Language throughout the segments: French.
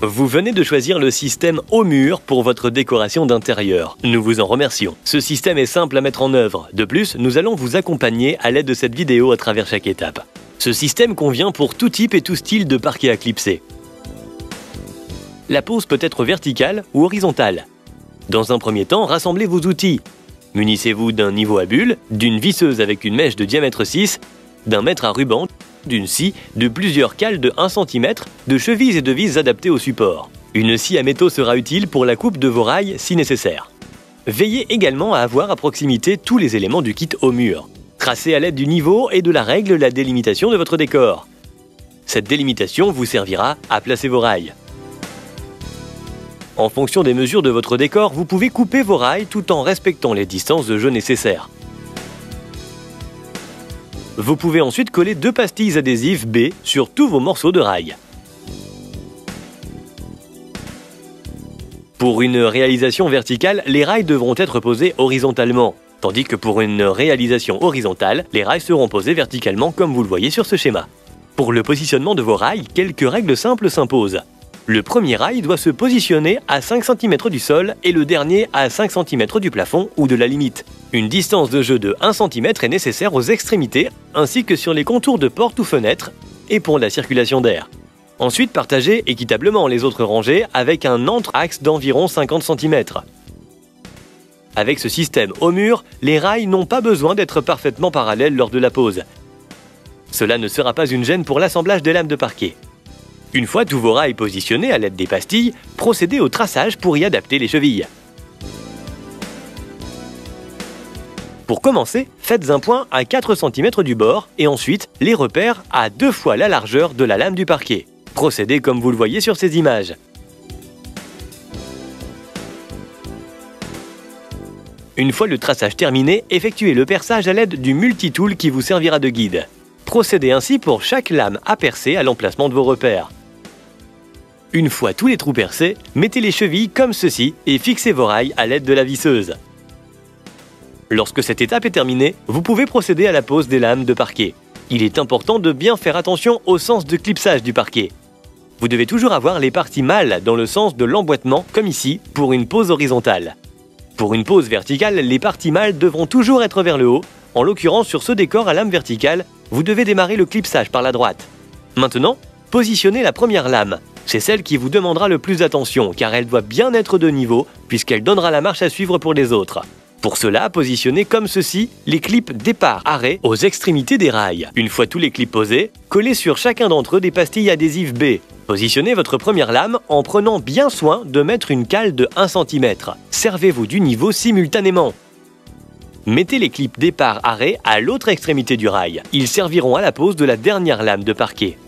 Vous venez de choisir le système au mur pour votre décoration d'intérieur. Nous vous en remercions. Ce système est simple à mettre en œuvre. De plus, nous allons vous accompagner à l'aide de cette vidéo à travers chaque étape. Ce système convient pour tout type et tout style de parquet à clipser. La pose peut être verticale ou horizontale. Dans un premier temps, rassemblez vos outils. Munissez-vous d'un niveau à bulles, d'une visseuse avec une mèche de diamètre 6, d'un mètre à ruban, d'une scie, de plusieurs cales de 1 cm, de chevilles et de vis adaptées au support. Une scie à métaux sera utile pour la coupe de vos rails si nécessaire. Veillez également à avoir à proximité tous les éléments du kit au mur. Tracez à l'aide du niveau et de la règle la délimitation de votre décor. Cette délimitation vous servira à placer vos rails. En fonction des mesures de votre décor, vous pouvez couper vos rails tout en respectant les distances de jeu nécessaires. Vous pouvez ensuite coller 2 pastilles adhésives B sur tous vos morceaux de rails. Pour une réalisation verticale, les rails devront être posés horizontalement, tandis que pour une réalisation horizontale, les rails seront posés verticalement comme vous le voyez sur ce schéma. Pour le positionnement de vos rails, quelques règles simples s'imposent. Le premier rail doit se positionner à 5 cm du sol et le dernier à 5 cm du plafond ou de la limite. Une distance de jeu de 1 cm est nécessaire aux extrémités ainsi que sur les contours de portes ou fenêtres et pour la circulation d'air. Ensuite, partagez équitablement les autres rangées avec un entre-axe d'environ 50 cm. Avec ce système au mur, les rails n'ont pas besoin d'être parfaitement parallèles lors de la pose. Cela ne sera pas une gêne pour l'assemblage des lames de parquet. Une fois tous vos rails positionnés à l'aide des pastilles, procédez au traçage pour y adapter les chevilles. Pour commencer, faites un point à 4 cm du bord et ensuite les repères à 2 fois la largeur de la lame du parquet. Procédez comme vous le voyez sur ces images. Une fois le traçage terminé, effectuez le perçage à l'aide du multitool qui vous servira de guide. Procédez ainsi pour chaque lame à percer à l'emplacement de vos repères. Une fois tous les trous percés, mettez les chevilles comme ceci et fixez vos rails à l'aide de la visseuse. Lorsque cette étape est terminée, vous pouvez procéder à la pose des lames de parquet. Il est important de bien faire attention au sens de clipsage du parquet. Vous devez toujours avoir les parties mâles dans le sens de l'emboîtement, comme ici, pour une pose horizontale. Pour une pose verticale, les parties mâles devront toujours être vers le haut. En l'occurrence, sur ce décor à lame verticale, vous devez démarrer le clipsage par la droite. Maintenant, positionnez la première lame. C'est celle qui vous demandera le plus d'attention, car elle doit bien être de niveau, puisqu'elle donnera la marche à suivre pour les autres. Pour cela, positionnez comme ceci les clips départ-arrêt aux extrémités des rails. Une fois tous les clips posés, collez sur chacun d'entre eux des pastilles adhésives B. Positionnez votre première lame en prenant bien soin de mettre une cale de 1 cm. Servez-vous du niveau simultanément. Mettez les clips départ-arrêt à l'autre extrémité du rail. Ils serviront à la pose de la dernière lame de parquet.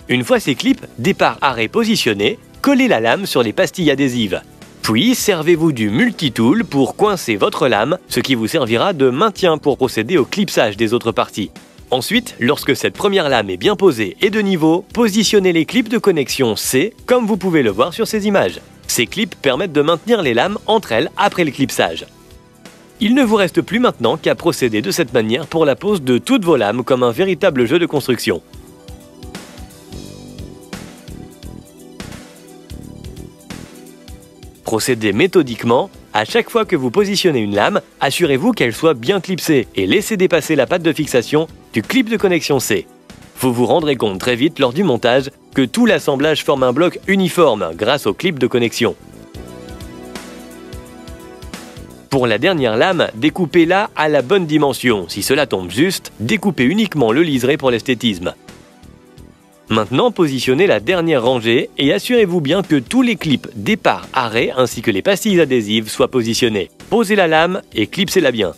Une fois ces clips départ-arrêt positionnés, collez la lame sur les pastilles adhésives. Puis, servez-vous du multitool pour coincer votre lame, ce qui vous servira de maintien pour procéder au clipsage des autres parties. Ensuite, lorsque cette première lame est bien posée et de niveau, positionnez les clips de connexion C, comme vous pouvez le voir sur ces images. Ces clips permettent de maintenir les lames entre elles après le clipsage. Il ne vous reste plus maintenant qu'à procéder de cette manière pour la pose de toutes vos lames comme un véritable jeu de construction. Procédez méthodiquement. À chaque fois que vous positionnez une lame, assurez-vous qu'elle soit bien clipsée et laissez dépasser la patte de fixation du clip de connexion C. Vous vous rendrez compte très vite lors du montage que tout l'assemblage forme un bloc uniforme grâce au clip de connexion. Pour la dernière lame, découpez-la à la bonne dimension. Si cela tombe juste, découpez uniquement le liseré pour l'esthétisme. Maintenant, positionnez la dernière rangée et assurez-vous bien que tous les clips départ-arrêt ainsi que les pastilles adhésives soient positionnés. Posez la lame et clipsez-la bien.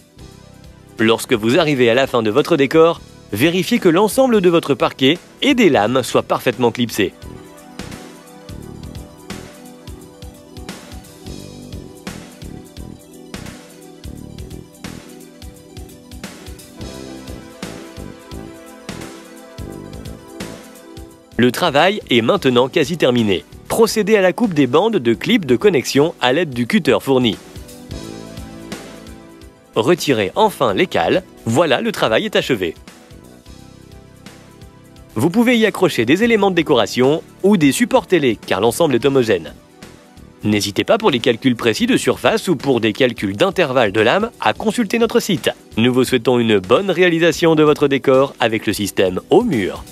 Lorsque vous arrivez à la fin de votre décor, vérifiez que l'ensemble de votre parquet et des lames soient parfaitement clipsés. Le travail est maintenant quasi terminé. Procédez à la coupe des bandes de clips de connexion à l'aide du cutter fourni. Retirez enfin les cales. Voilà, le travail est achevé. Vous pouvez y accrocher des éléments de décoration ou des supports télé, car l'ensemble est homogène. N'hésitez pas pour les calculs précis de surface ou pour des calculs d'intervalle de lame à consulter notre site. Nous vous souhaitons une bonne réalisation de votre décor avec le système Haut Mur.